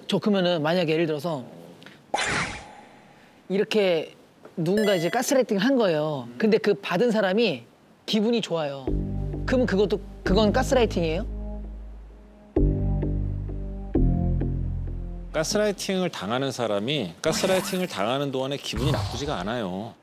저 그러면은 만약에 예를 들어서 이렇게 누군가 이제 가스라이팅을 한 거예요. 근데 그 받은 사람이 기분이 좋아요. 그러면 그건 가스라이팅이에요? 가스라이팅을 당하는 사람이 가스라이팅을 당하는 동안에 기분이 나쁘지가 않아요.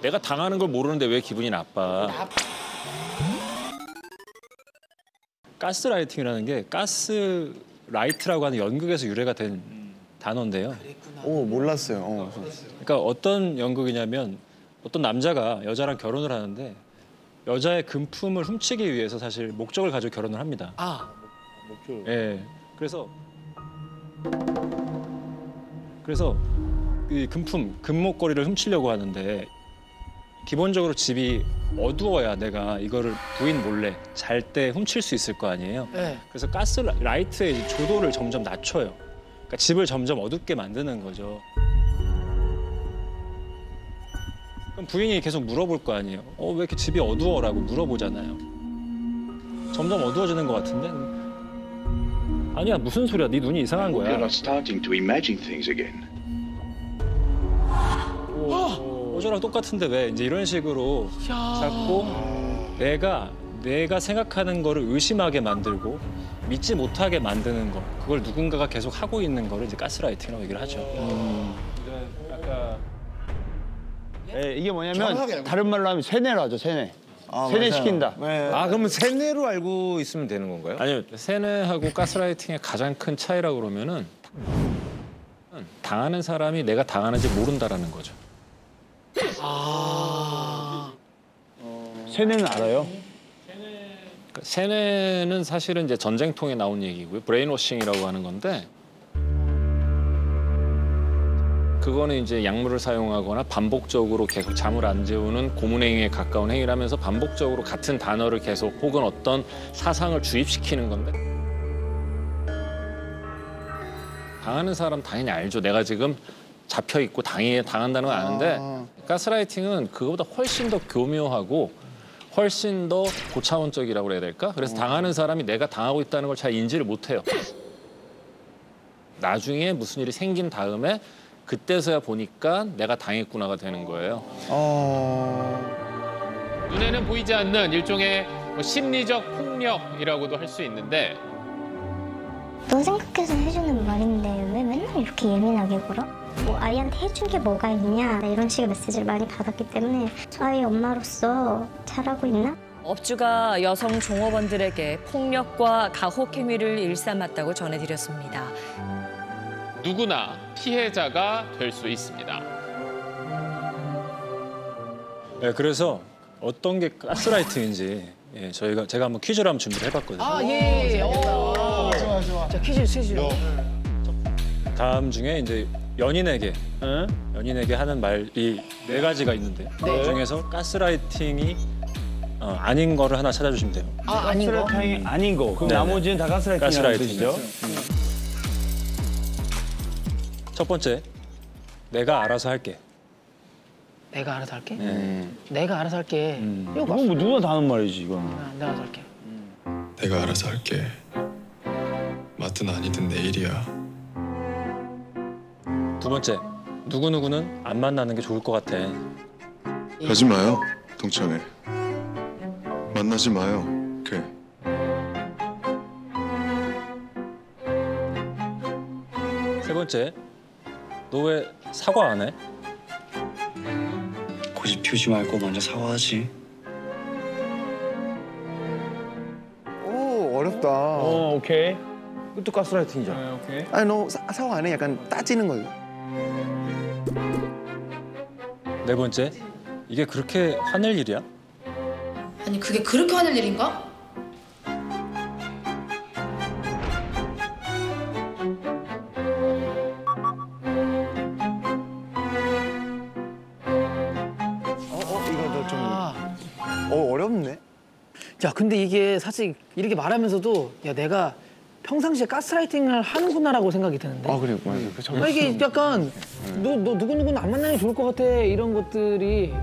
내가 당하는 걸 모르는데 왜 기분이 나빠? 가스라이팅이라는 게 가스라이트라고 하는 연극에서 유래가 된 단어인데요. 오, 몰랐어요. 그러니까 어떤 연극이냐면 어떤 남자가 여자랑 결혼을 하는데 여자의 금품을 훔치기 위해서 사실 목적을 가지고 결혼을 합니다. 목적. 예. 그래서 이 금목걸이를 훔치려고 하는데 기본적으로 집이 어두워야 내가 이거를 부인 몰래 잘 때 훔칠 수 있을 거 아니에요. 네. 그래서 가스라이트의 조도를 점점 낮춰요. 그러니까 집을 점점 어둡게 만드는 거죠. 그럼 부인이 계속 물어볼 거 아니에요. 왜 이렇게 집이 어두워라고 물어보잖아요. 점점 어두워지는 것 같은데? 아니야, 무슨 소리야. 네 눈이 이상한 거야. You're not starting to imagine things again. 어저랑 똑같은데 왜? 이제 이런 식으로 자꾸 내가 생각하는 거를 의심하게 만들고 믿지 못하게 만드는 거. 그걸 누군가가 계속 하고 있는 거를 이제 가스라이팅이라고 얘기를 하죠. 이게 뭐냐면 다른 말로 하면 세뇌로 하죠, 세뇌. 세뇌시킨다. 네. 그러면 세뇌로 알고 있으면 되는 건가요? 아니요, 세뇌하고 가스라이팅의 가장 큰 차이라고 그러면은 당하는 사람이 내가 당하는지 모른다라는 거죠. 세뇌는 알아요? 세뇌는 사실은 이제 전쟁통에 나온 얘기고요. 브레인워싱이라고 하는 건데 그거는 이제 약물을 사용하거나 반복적으로 계속 잠을 안 재우는 고문행위에 가까운 행위를 하면서 반복적으로 같은 단어를 계속 혹은 어떤 사상을 주입시키는 건데 당하는 사람 당연히 알죠. 내가 지금 잡혀 있고 당한다는 건 아는데 가스라이팅은 그거보다 훨씬 더 교묘하고 훨씬 더 고차원적이라고 해야 될까? 그래서 당하는 사람이 내가 당하고 있다는 걸 잘 인지를 못해요. 나중에 무슨 일이 생긴 다음에 그때서야 보니까 내가 당했구나가 되는 거예요. 눈에는 보이지 않는 일종의 심리적 폭력이라고도 할 수 있는데 너 생각해서 해주는 말인데 왜 맨날 이렇게 예민하게 굴어? 아이한테 해준 게 뭐가 있냐 이런 식의 메시지를 많이 받았기 때문에 아이 엄마로서 잘하고 있나? 업주가 여성 종업원들에게 폭력과 가혹 행위를 일삼았다고 전해드렸습니다. 누구나 피해자가 될 수 있습니다. 네, 그래서 어떤 게 가스라이팅인지 제가 한번 퀴즈를 한번 준비를 해봤거든요. 좋아. 자, 퀴즈. 다음 중에 이제 연인에게 하는 말이 4가지가 있는데 그 중에서 가스라이팅이 아닌 거를 하나 찾아주시면 돼요. 아닌 거? 가스라이팅이 아닌 거. 그럼 네네. 나머지는 다 가스라이팅이라는 뜻이죠? 첫 번째, 내가 알아서 할게. 내가 알아서 할게? 내가 알아서 할게. 이거 이건 뭐 누구나 다 하는 말이지, 이건. 내가 알아서 할게. 내가 알아서 할게. 맞든 아니든 내 일이야. 두 번째, 누구누구는 안 만나는 게 좋을 것 같아. 하지 마요, 동창회. 만나지 마요, 걔. 세 번째, 너 왜 사과 안 해? 고집 피우지 말고 먼저 사과하지. 오, 어렵다. 오케이. 그것도 가스라이팅이죠. 오케이. 아니, 너 사과 안 해? 약간 따지는 거예요. 네 번째, 이게 그렇게 화낼 일이야? 아니 그게 그렇게 화낼 일인가? 이거 좀 어렵네. 야, 근데 이게 사실 이렇게 말하면서도 야, 내가 평상시에 가스라이팅을 하는구나라고 생각이 드는데. 그래, 맞아. 이게 약간 너 누구누구는 안 만나는 게 좋을 것 같아 이런 것들이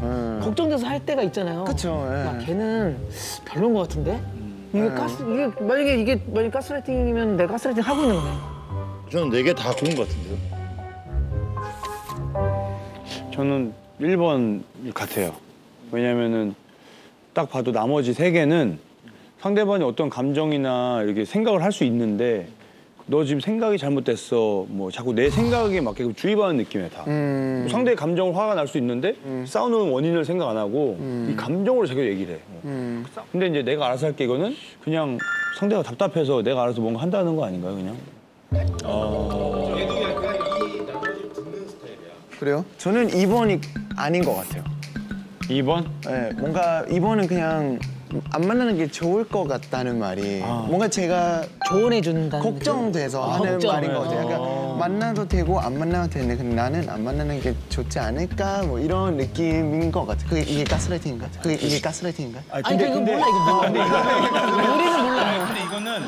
걱정돼서 할 때가 있잖아요. 그쵸. 막 걔는 별로인 것 같은데? 이게 이게 만약에 가스라이팅이면 내가 가스라이팅 하고 있는 거네. 저는 4개 다 좋은 것 같은데요. 저는 1번 같아요. 왜냐면은 딱 봐도 나머지 3개는 상대방이 어떤 감정이나 이렇게 생각을 할 수 있는데 너 지금 생각이 잘못됐어. 뭐 자꾸 내 생각에 맞게 주입하는 느낌이야 다. 상대의 감정을 화가 날 수 있는데 싸우는 원인을 생각 안 하고 이 감정으로 자꾸 얘기를 해. 근데 이제 내가 알아서 할게 이거는 그냥 상대가 답답해서 내가 알아서 뭔가 한다는 거 아닌가요, 그냥? 그래요? 저는 2번이 아닌 것 같아요. 2번? 네, 뭔가 2번은 그냥 안 만나는 게 좋을 것 같다는 말이 뭔가 제가 조언해준다는 걱정돼서 하는 걱정. 말인 것 같아요. 그러니까 만나도 되고 안 만나도 되는데 근데 나는 안 만나는 게 좋지 않을까 뭐 이런 느낌인 것 같아요. 이게 가스라이팅인가? 이게 가스라이팅인가? 아니 이거 몰라 이거 우리는 몰라. 근데 이거는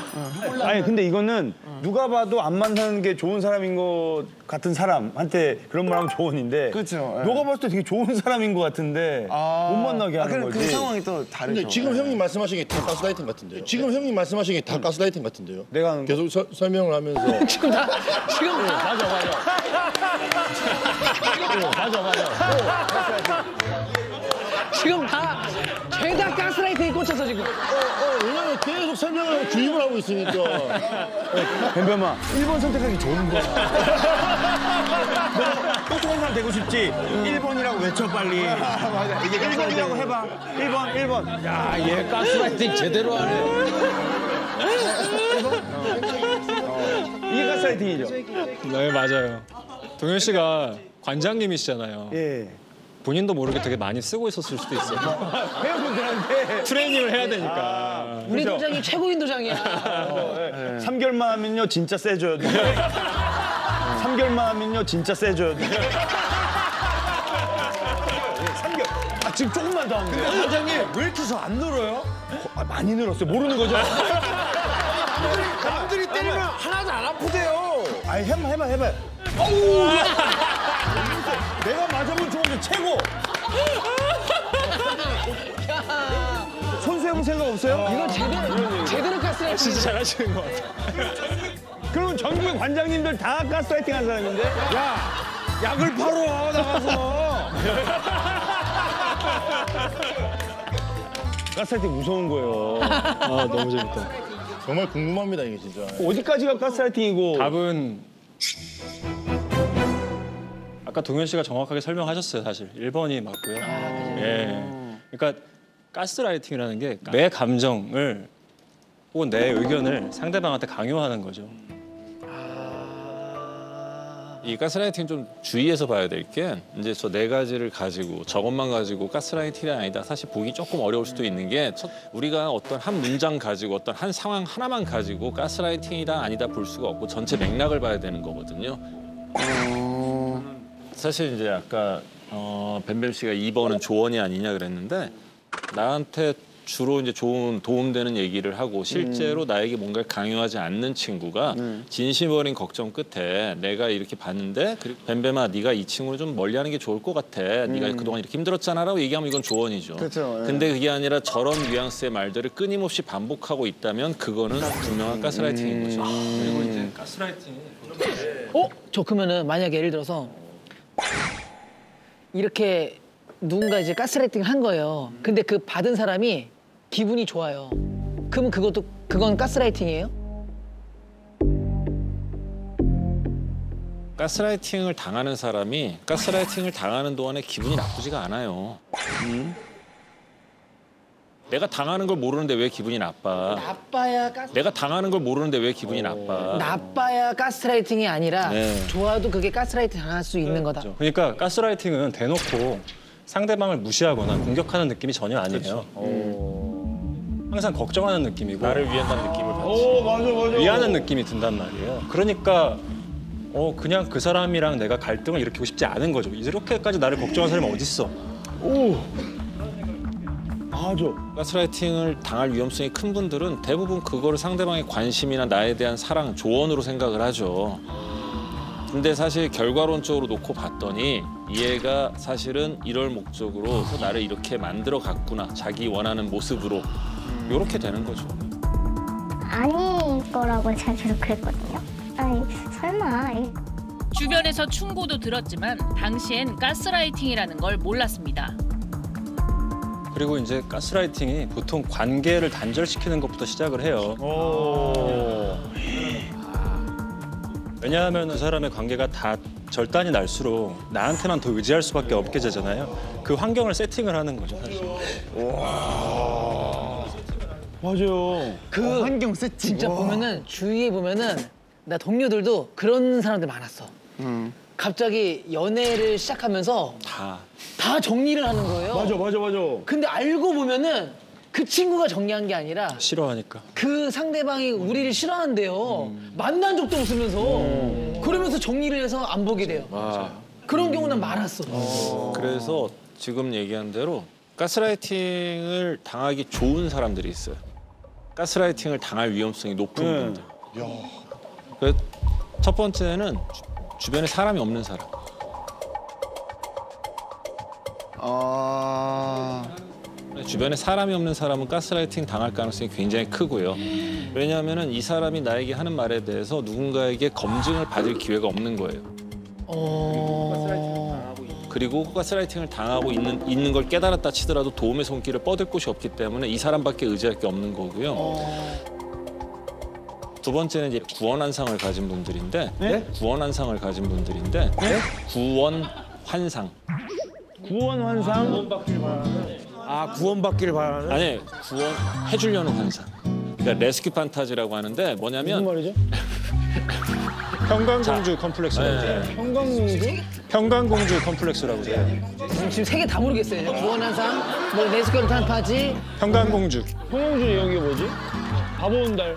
근데 이거는 누가 봐도 안 만나는 게 좋은 사람인 것 같은 사람한테 그런 말 하면 조언인데 그렇죠. 너가 봤을 때 되게 좋은 사람인 것 같은데 못 만나게 하는 그럼 거지. 그 상황이 또 다르죠. 근데 지금 형님 말씀하신 게 다 가스라이팅 같은데요. 지금 형님 말씀하신 게 다 가스라이팅 같은데요. 내가 하는 계속 설명을 하면서 지금 다 맞아. 지금 다 죄다 가스라이팅에 꽂혀서 지금. 왜냐면 계속 설명을 주입을 하고 있으니까. 뱀뱀아 1번 선택하기 좋은 거야. 너 좋은 사람 되고 싶지? 1번이라고 외쳐 빨리. 맞아. 이게 1번이라고 해봐. 1번. 야, 얘 가스라이팅 제대로 하네. 이게 가스라이팅이죠? 네, 맞아요. 동현 씨가 관장님이시잖아요. 예. 본인도 모르게 되게 많이 쓰고 있었을 수도 있어요. 회원분들한테 트레이닝을 해야 되니까. 우리 도장이 최고인 도장이야. 3개월만 하면요 진짜 세져요. 3개월만 하면요 진짜 세져요. 3개월. 지금 조금만 더 하면 돼요. 근데 관장님 왜 이렇게 안 늘어요? 많이 늘었어요. 모르는 거죠? 남들이 때리면 하나도 안 아프대요. 아니 해봐. 어우! 내가 맞아본 조언이 최고. 선수 해본 생각 없어요? 이건 제대로 가스라이팅. 진짜 잘하시는 것 같아요. 그러면 전국 관장님들 다 가스라이팅 한 사람인데? 야, 약을 팔어 나가서. 가스라이팅 무서운 거예요. 아, 너무 재밌다. 정말 궁금합니다 이게 진짜. 어디까지가 가스라이팅이고? 답은 아까 동현 씨가 정확하게 설명하셨어요, 사실. 1번이 맞고요. 예. 그러니까 가스라이팅이라는 게 내 감정을 혹은 내 의견을 상대방한테 강요하는 거죠. 이 가스라이팅 좀 주의해서 봐야 될 게 이제 저 4가지를 가지고 저것만 가지고 가스라이팅이 아니다. 사실 보기 조금 어려울 수도 있는 게 우리가 어떤 한 문장 가지고 어떤 한 상황 하나만 가지고 가스라이팅이다 아니다 볼 수가 없고 전체 맥락을 봐야 되는 거거든요. 사실 이제 아까 뱀뱀 씨가 2번은 조언이 아니냐 그랬는데 나한테 주로 이제 좋은 도움되는 얘기를 하고 실제로 나에게 뭔가를 강요하지 않는 친구가 진심 어린 걱정 끝에 내가 이렇게 봤는데 뱀뱀아 네가 이 친구를 좀 멀리하는 게 좋을 것 같아. 네가 그동안 이렇게 힘들었잖아라고 얘기하면 이건 조언이죠. 그렇죠. 근데 그게 아니라 저런 뉘앙스의 말들을 끊임없이 반복하고 있다면 그거는 분명한 가스라이팅인 거죠. 그리고 이제 가스라이팅이 저 그러면은 만약에 예를 들어서 이렇게 누군가 이제 가스라이팅 한 거예요. 근데 그 받은 사람이 기분이 좋아요. 그러면 그건 가스라이팅이에요? 가스라이팅을 당하는 사람이 가스라이팅을 당하는 동안에 기분이 나쁘지가 않아요. 내가 당하는 걸 모르는데 왜 기분이 나빠? 내가 당하는 걸 모르는데 왜 기분이 나빠? 나빠야 가스라이팅이 아니라 좋아도 그게 가스라이팅 당할 수 있는 거다. 그러니까 가스라이팅은 대놓고 상대방을 무시하거나 공격하는 느낌이 전혀 아니에요. 항상 걱정하는 느낌이고 나를 위한다는 느낌을 받지. 맞아. 위하는 느낌이 든단 말이에요. 그러니까 그냥 그 사람이랑 내가 갈등을 일으키고 싶지 않은 거죠. 이렇게까지 나를 걱정하는 사람이 어딨어. 맞아. 가스라이팅을 당할 위험성이 큰 분들은 대부분 그거를 상대방의 관심이나 나에 대한 사랑, 조언으로 생각을 하죠. 근데 사실 결과론적으로 놓고 봤더니 이 애가 사실은 이럴 목적으로 나를 이렇게 만들어 갔구나. 자기 원하는 모습으로. 이렇게 되는 거죠. 아닐 거라고 제가 계속 그랬거든요. 아니 설마. 주변에서 충고도 들었지만 당시엔 가스라이팅이라는 걸 몰랐습니다. 그리고 이제 가스라이팅이 보통 관계를 단절시키는 것부터 시작을 해요. 왜냐하면 그 사람의 관계가 다 절단이 날수록 나한테만 더 의지할 수밖에 없게 되잖아요. 그 환경을 세팅을 하는 거죠, 사실. 맞아요. 그 환경 세팅. 진짜 보면은 주위에 보면은 나 동료들도 그런 사람들 많았어. 갑자기 연애를 시작하면서 다 정리를 하는 거예요. 맞아. 근데 알고 보면은 그 친구가 정리한 게 아니라 싫어하니까. 그 상대방이 우리를 싫어한대요. 만난 적도 없으면서 그러면서 정리를 해서 안 보게 돼요. 그런 경우는 많았어. 그래서 지금 얘기한 대로 가스라이팅을 당하기 좋은 사람들이 있어요. 가스라이팅을 당할 위험성이 높은 분들. 그래서 첫 번째는 주변에 사람이 없는 사람. 주변에 사람이 없는 사람은 가스라이팅 당할 가능성이 굉장히 크고요. 왜냐하면 이 사람이 나에게 하는 말에 대해서 누군가에게 검증을 받을 기회가 없는 거예요. 그리고 가스라이팅을 당하고 있는 걸 깨달았다 치더라도 도움의 손길을 뻗을 곳이 없기 때문에 이 사람밖에 의지할 게 없는 거고요. 두 번째는 이제 구원환상을 가진 분들인데, 구원환상을 가진 분들인데, 구원환상. 구원환상? 구원받기를 바라는? 아니, 구원해주려는 환상. 그러니까 레스큐 판타지라고 하는데 뭐냐면. 무슨 말이죠? 평강공주 컴플렉스라고 해요. 평강공주? 평강공주 컴플렉스라고 해요. 지금 세 개 다 모르겠어요. 구원환상, 뭐 레스큐 판타지. 평강공주. 평강공주 여기 뭐지? 바보 온달.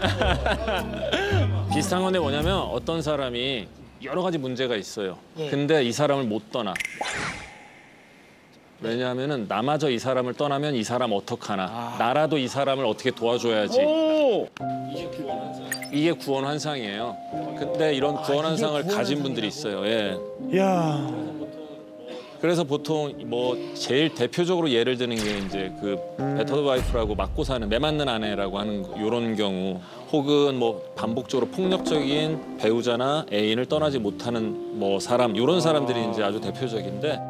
비슷한 건데 뭐냐면 어떤 사람이 여러 가지 문제가 있어요. 근데 이 사람을 못 떠나. 왜냐하면은 나마저 이 사람을 떠나면 이 사람 어떡하나. 나라도 이 사람을 어떻게 도와줘야지. 이게 구원환상이에요. 근데 이런 구원환상을 가진 분들이 있어요. 야. 그래서 보통 뭐 제일 대표적으로 예를 드는 게 이제 그 배터드 와이프라고 맞고 사는 매 맞는 아내라고 하는 이런 경우, 혹은 뭐 반복적으로 폭력적인 배우자나 애인을 떠나지 못하는 뭐 사람, 이런 사람들이 이제 아주 대표적인데,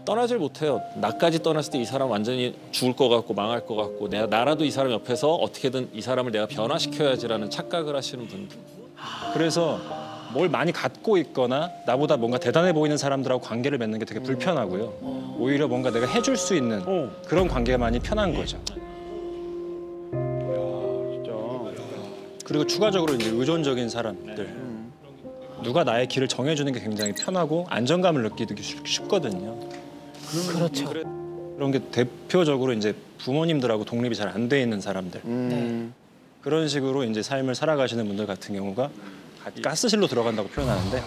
떠나질 못해요. 나까지 떠났을 때 이 사람 완전히 죽을 것 같고 망할 것 같고, 나라도 이 사람 옆에서 어떻게든 이 사람을 내가 변화시켜야지라는 착각을 하시는 분들. 그래서 뭘 많이 갖고 있거나 나보다 뭔가 대단해 보이는 사람들하고 관계를 맺는 게 되게 불편하고요. 오히려 뭔가 내가 해줄 수 있는 그런 관계가 많이 편한 거죠. 그리고 추가적으로 이제 의존적인 사람들. 누가 나의 길을 정해주는 게 굉장히 편하고 안정감을 느끼기 쉽거든요. 그렇죠. 그런 게 대표적으로 이제 부모님들하고 독립이 잘 안 돼 있는 사람들. 그런 식으로 이제 삶을 살아가시는 분들 같은 경우가 가스실로 들어간다고 표현하는데,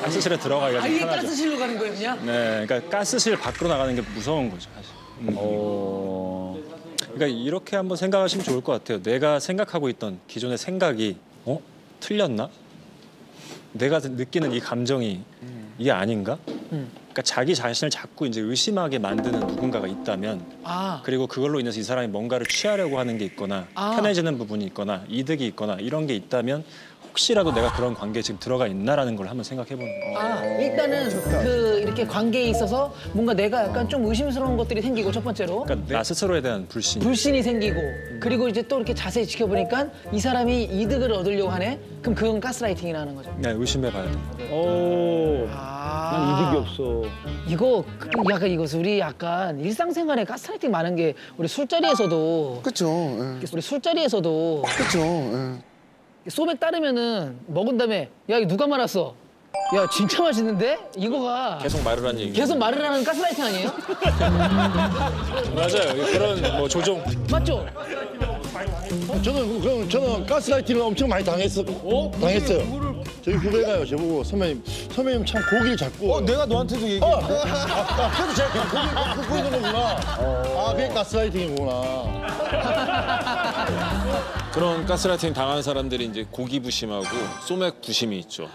가스실에 들어가기가 좀 아예 편하죠. 가스실로 가는 거예요, 그냥? 네, 그러니까 가스실 밖으로 나가는 게 무서운 거죠, 사실. 그러니까 이렇게 한번 생각하시면 좋을 것 같아요. 내가 생각하고 있던 기존의 생각이 틀렸나? 내가 느끼는 이 감정이 이게 아닌가? 그러니까 자기 자신을 자꾸 이제 의심하게 만드는 누군가가 있다면, 그리고 그걸로 인해서 이 사람이 뭔가를 취하려고 하는 게 있거나 편해지는 부분이 있거나 이득이 있거나 이런 게 있다면, 혹시라도 내가 그런 관계에 지금 들어가 있나라는 걸 한번 생각해 보는 거예요. 일단은 그 이렇게 관계에 있어서 뭔가 내가 약간 좀 의심스러운 것들이 생기고, 첫 번째로 그러니까 나 스스로에 대한 불신이 생기고, 그리고 이제 또 이렇게 자세히 지켜보니까 이 사람이 이득을 얻으려고 하네? 그럼 그건 가스라이팅이라는 거죠. 네, 의심해 봐야 돼요. 난 이득이 없어. 이거 약간 우리 약간 일상생활에 가스라이팅 많은 게 우리 술자리에서도. 그렇죠. 우리 술자리에서도. 그렇죠. 소맥 따르면은 먹은 다음에 야 이거 누가 말았어? 야 진짜 맛있는데? 이거가 계속 말을 하는 얘기. 계속 말을 하는 가스라이팅 아니에요? 맞아요. 그런 뭐 조종. 맞죠? 저는 가스라이팅을 엄청 많이 당했어요. 저희 후배가요, 저보고 선배님 참 고기를 잡고. 내가 너한테도 얘기해. 그래도 제가 고기를 굽고 있는 거구나. 그게 가스라이팅이구나. 그런 가스라이팅 당한 사람들이 이제 고기부심하고 소맥 부심이 있죠.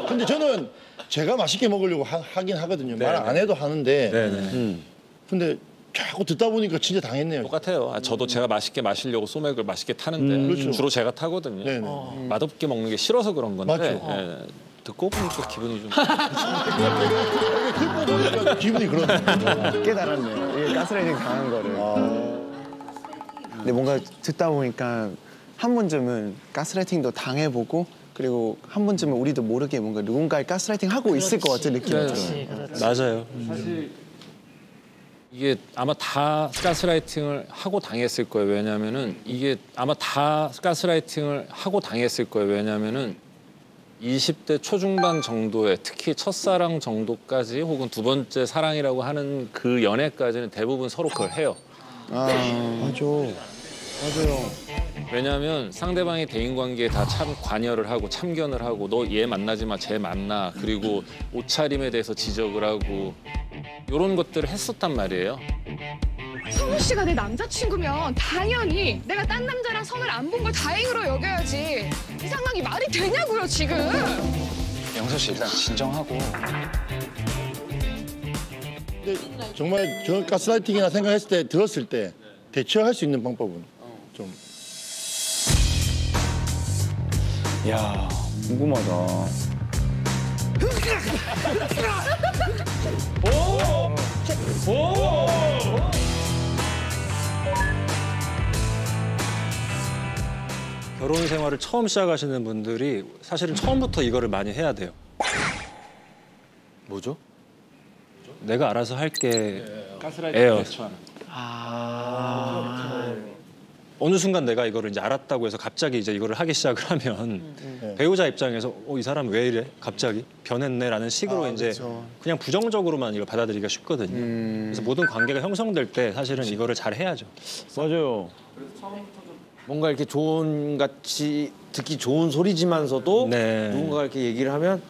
근데 저는 제가 맛있게 먹으려고 하긴 하거든요. 말 안 해도 하는데. 근데 자꾸 듣다 보니까 진짜 당했네요. 똑같아요. 저도 제가 맛있게 마시려고 소맥을 맛있게 타는데 그렇죠. 주로 제가 타거든요. 맛없게 먹는 게 싫어서 그런 건데 듣고 보니까 기분이 좀 기분이 그러네. 깨달았네요. 이게 가스라이팅 당한 거를. 근데 뭔가 듣다 보니까 한 번쯤은 가스라이팅도 당해보고 그리고 한 번쯤은 우리도 모르게 뭔가 누군가의 가스라이팅 하고 있을 것 같은 느낌이 들어요. 맞아요. 사실 이게 아마 다 가스라이팅을 하고 당했을 거예요. 왜냐면은 이게 아마 다 가스라이팅을 하고 당했을 거예요. 왜냐면은 20대 초중반 정도에 특히 첫사랑 정도까지 혹은 두 번째 사랑이라고 하는 그 연애까지는 대부분 서로 그걸 해요. 맞아요. 왜냐하면 상대방의 대인관계에 다 참 관여를 하고 참견을 하고 너 얘 만나지 마, 쟤 만나. 그리고 옷차림에 대해서 지적을 하고 이런 것들을 했었단 말이에요. 성우 씨가 내 남자친구면 당연히 내가 딴 남자랑 선을 안 본 걸 다행으로 여겨야지. 이 상황이 말이 되냐고요, 지금. 영서 씨 일단 진정하고. 근데 정말 저 가스라이팅이나 생각했을 때 들었을 때 대처할 수 있는 방법은 좀. 야, 궁금하다. 결혼 생활을 처음 시작하시는 분들이 사실은 처음부터 이거를 많이 해야 돼요. 뭐죠? 내가 알아서 할게. 가스라이팅. 어느 순간 내가 이거를 이제 알았다고 해서 갑자기 이제 이거를 하기 시작을 하면 배우자 입장에서 이 사람 왜 이래? 갑자기 변했네라는 식으로 이제 그렇죠. 그냥 부정적으로만 이걸 받아들이기가 쉽거든요. 그래서 모든 관계가 형성될 때 사실은 이거를 잘 해야죠. 맞아요. 뭔가 이렇게 좋은 같이 듣기 좋은 소리지만서도 누군가가 이렇게 얘기를 하면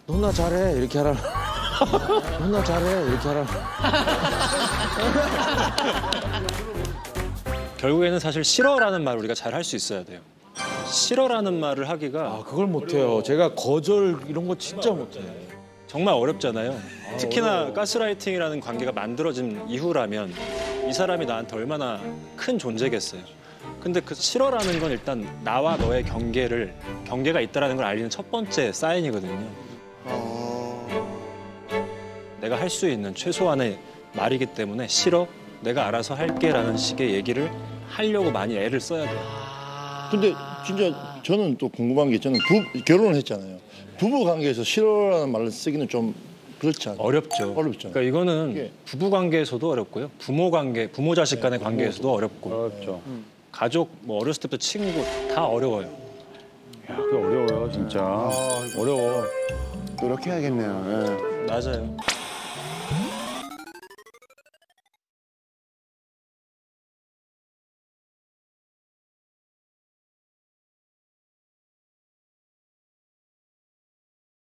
너 나 잘해 이렇게 하라. 너 나 잘해 이렇게 하라. 결국에는 사실 싫어라는 말을 우리가 잘 할 수 있어야 돼요. 싫어라는 말을 하기가 그걸 못해요. 제가 거절 이런 거 진짜 못해요. 정말 어렵잖아요. 특히나 가스라이팅이라는 관계가 만들어진 이후라면 이 사람이 나한테 얼마나 큰 존재겠어요. 근데 그 싫어라는 건 일단 나와 너의 경계가 있다는 걸 알리는 첫 번째 사인이거든요. 내가 할 수 있는 최소한의 말이기 때문에 싫어, 내가 알아서 할게라는 식의 얘기를 하려고 많이 애를 써야 돼요. 근데 진짜 저는 또 궁금한 게 저는 결혼을 했잖아요. 부부 관계에서 싫어라는 말을 쓰기는 좀 그렇지 않아요? 어렵죠. 그러니까 이거는 부부 관계에서도 어렵고요. 부모 자식 간의 관계에서도 어렵고. 어렵죠. 가족, 뭐 어렸을 때부터 친구 다 어려워요. 야, 그게 어려워요, 진짜. 어려워. 노력해야겠네요. 맞아요.